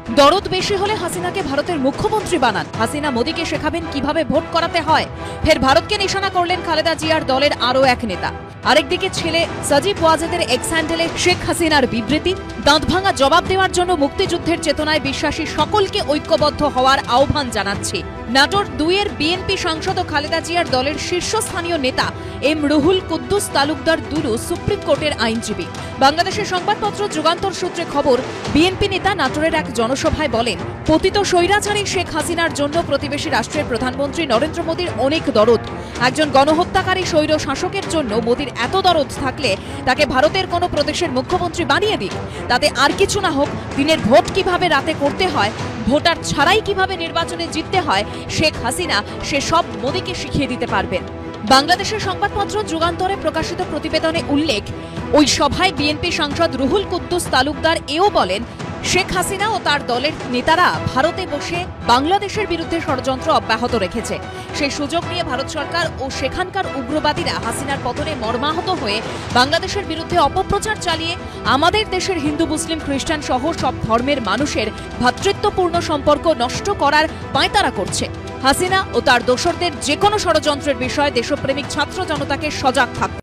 দরদ বেশি হলে হাসিনাকে ভারতের মুখ্যমন্ত্রী বানান। হাসিনা মোদীকে শেখাবেন কিভাবে ভোট করাতে হয়। ফের ভারতকে নিশানা করলেন খালেদা জিয়ার দলের আরও এক নেতা। আরেকদিকে ছেলে সজীব ওয়াজেদের এক্স হ্যান্ডেলে শেখ হাসিনার বিবৃতি, দাঁতভাঙা জবাব দেওয়ার জন্য মুক্তিযুদ্ধের চেতনায় বিশ্বাসী সকলকে ঐক্যবদ্ধ হওয়ার আহ্বান জানাচ্ছি। নাটোর 2-এর বিএনপি সাংসদ ও খালেদা জিয়ার দলের শীর্ষস্থানীয় নেতা এম রুহুল কুদ্দুস তালুকদার দুলু সুপ্রিম কোর্টের আইনজীবী। বাংলাদেশের সংবাদপত্র যুগান্তর সূত্রে খবর, বিএনপি নেতা নাটোরের এক জনসভায় বলেন, পতিত স্বৈরাচারী শেখ হাসিনার জন্য প্রতিবেশী রাষ্ট্রের প্রধানমন্ত্রী নরেন্দ্র মোদীর অনেক দরদ। একজন গণহত্যাকারী স্বৈর শাসকের জন্য মোদীর এত দরদ থাকলে তাকে ভারতের কোনো প্রদেশের মুখ্যমন্ত্রী বানিয়ে দিক। তাতে আর কিছু না হোক, দিনের ভোট কিভাবে রাতে করতে হয়, ভোটার ছাড়াই কিভাবে নির্বাচনে জিততে হয়, শেখ হাসিনা সে সব মোদীকে শিখিয়ে দিতে পারবেন। বাংলাদেশের সংবাদপত্র যুগান্তরে প্রকাশিত প্রতিবেদনে উল্লেখ, ওই সভায় বিএনপি সাংসদ রুহুল কুদ্দুস তালুকদার এও বলেন, শেখ হাসিনা ও তার দলের নেতারা ভারতে বসে বাংলাদেশের বিরুদ্ধে ষড়যন্ত্র অব্যাহত রেখেছে। সেই সুযোগ নিয়ে ভারত সরকার ও সেখানকার উগ্রবাদীরা হাসিনার পতনে মর্মাহত হয়ে বাংলাদেশের বিরুদ্ধে অপপ্রচার চালিয়ে আমাদের দেশের হিন্দু, মুসলিম, খ্রিস্টান সহ সব ধর্মের মানুষের ভ্রাতৃত্বপূর্ণ সম্পর্ক নষ্ট করার পাঁয়তারা করছে। হাসিনা ও তার দোসরদের যে কোনো ষড়যন্ত্রের বিষয়ে দেশপ্রেমিক ছাত্র জনতাকে সজাগ থাকতে